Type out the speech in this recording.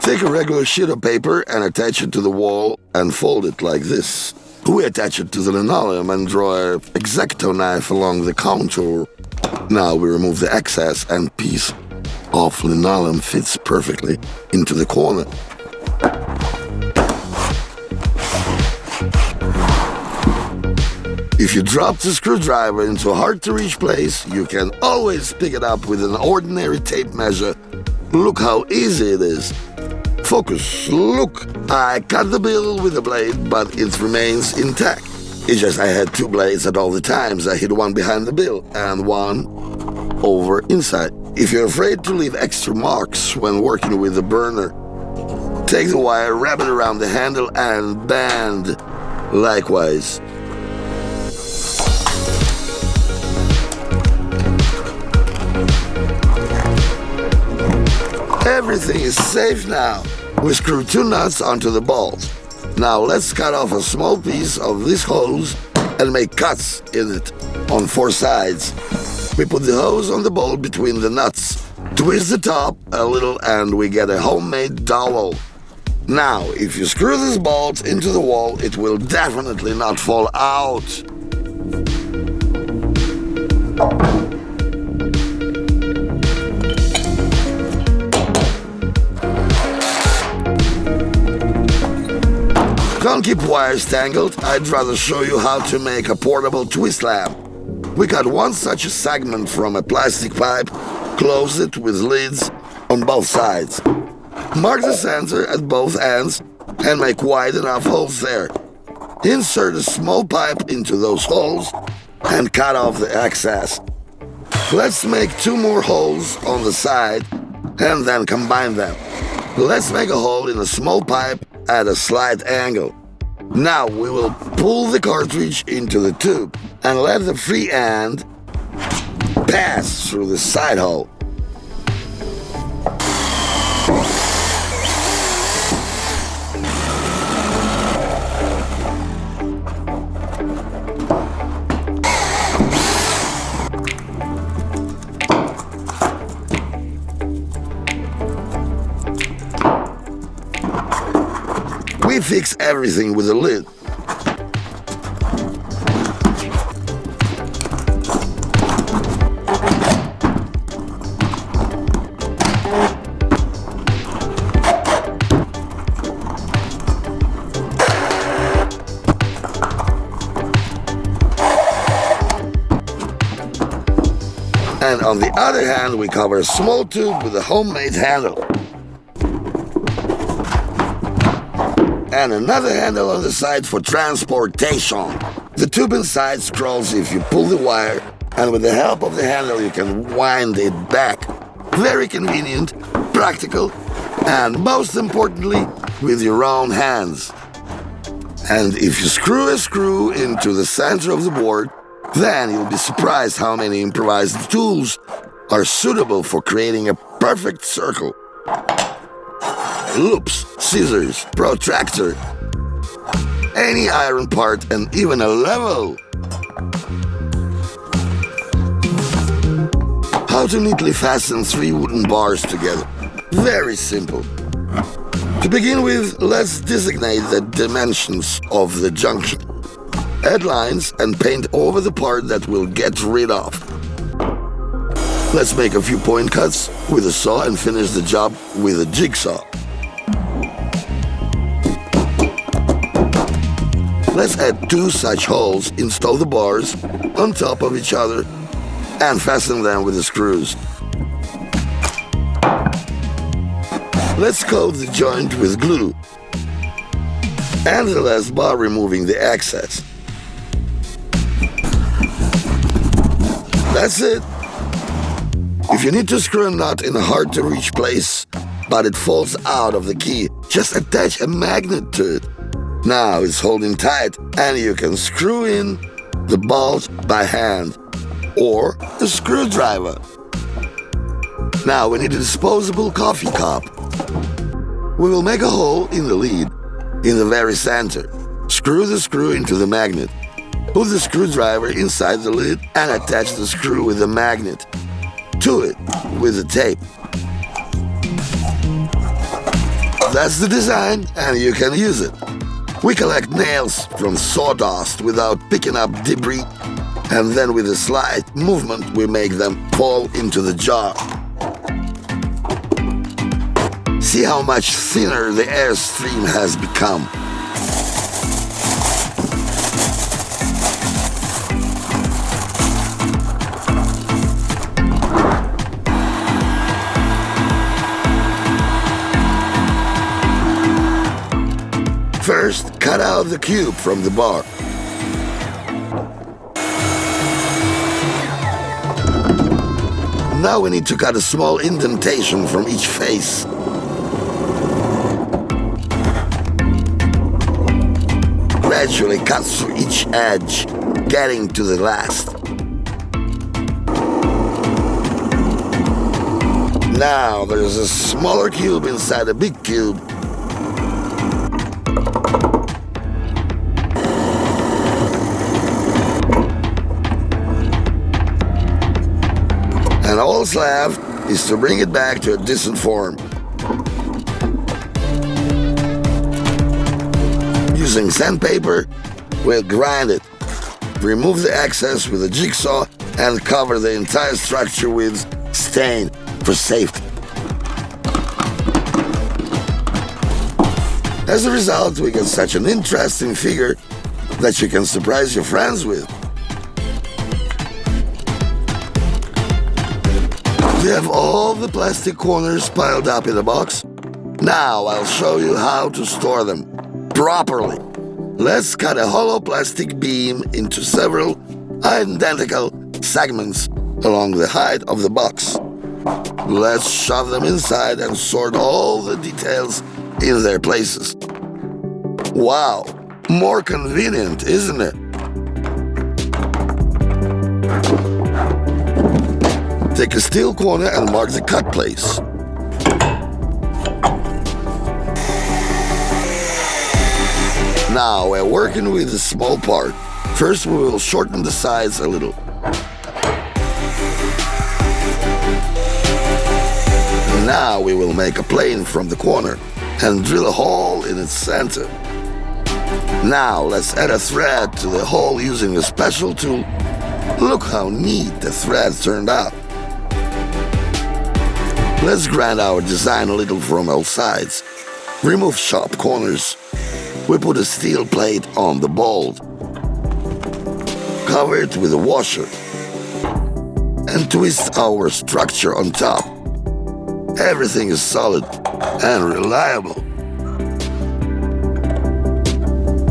Take a regular sheet of paper and attach it to the wall and fold it like this. We attach it to the linoleum and draw an X-Acto knife along the contour. Now we remove the excess and piece of linoleum fits perfectly into the corner. If you drop the screwdriver into a hard-to-reach place, you can always pick it up with an ordinary tape measure. Look how easy it is. Focus, look, I cut the bill with a blade, but it remains intact. It's just I had two blades at all the times. I hid one behind the bill and one over inside. If you're afraid to leave extra marks when working with the burner, take the wire, wrap it around the handle and bend likewise. Everything is safe now. We screw two nuts onto the bolts. Now let's cut off a small piece of this hose and make cuts in it on four sides. We put the hose on the bolt between the nuts, twist the top a little and we get a homemade dowel. Now, if you screw this bolt into the wall, it will definitely not fall out. Don't keep wires tangled. I'd rather show you how to make a portable twist lamp. We cut one such a segment from a plastic pipe, close it with lids on both sides. Mark the center at both ends and make wide enough holes there. Insert a small pipe into those holes and cut off the excess. Let's make two more holes on the side and then combine them. Let's make a hole in a small pipe at a slight angle. Now we will pull the cartridge into the tube and let the free end pass through the side hole. We fix everything with a lid. And on the other hand, we cover a small tube with a homemade handle. And another handle on the side for transportation. The tube inside scrolls if you pull the wire, and with the help of the handle you can wind it back. Very convenient, practical, and most importantly, with your own hands. And if you screw a screw into the center of the board, then you'll be surprised how many improvised tools are suitable for creating a perfect circle. Loops, scissors, protractor, any iron part, and even a level. How to neatly fasten 3 wooden bars together. Very simple. To begin with, let's designate the dimensions of the junction. Add lines and paint over the part that we'll get rid of. Let's make a few point cuts with a saw and finish the job with a jigsaw. Let's add 2 such holes, install the bars on top of each other, and fasten them with the screws. Let's coat the joint with glue, and the last bar removing the excess. That's it. If you need to screw a nut in a hard-to-reach place, but it falls out of the key, just attach a magnet to it. Now it's holding tight, and you can screw in the bolt by hand or a screwdriver. Now we need a disposable coffee cup. We will make a hole in the lid, in the very center. Screw the screw into the magnet. Put the screwdriver inside the lid and attach the screw with the magnet to it with the tape. That's the design, and you can use it. We collect nails from sawdust without picking up debris, and then with a slight movement we make them fall into the jar. See how much thinner the airstream has become. First, cut out the cube from the bar. Now we need to cut a small indentation from each face. Gradually cut through each edge, getting to the last. Now there's a smaller cube inside a big cube. And all that's left is to bring it back to a decent form. Using sandpaper, we'll grind it, remove the excess with a jigsaw, and cover the entire structure with stain for safety. As a result, we get such an interesting figure that you can surprise your friends with. We have all the plastic corners piled up in a box. Now I'll show you how to store them properly. Let's cut a hollow plastic beam into several identical segments along the height of the box. Let's shove them inside and sort all the details in their places. Wow, more convenient, isn't it? Take a steel corner and mark the cut place. Now we're working with the small part. First we will shorten the sides a little. Now we will make a plane from the corner and drill a hole in its center. Now let's add a thread to the hole using a special tool. Look how neat the thread turned out. Let's grind our design a little from all sides. Remove sharp corners. We put a steel plate on the bolt. Cover it with a washer. And twist our structure on top. Everything is solid and reliable.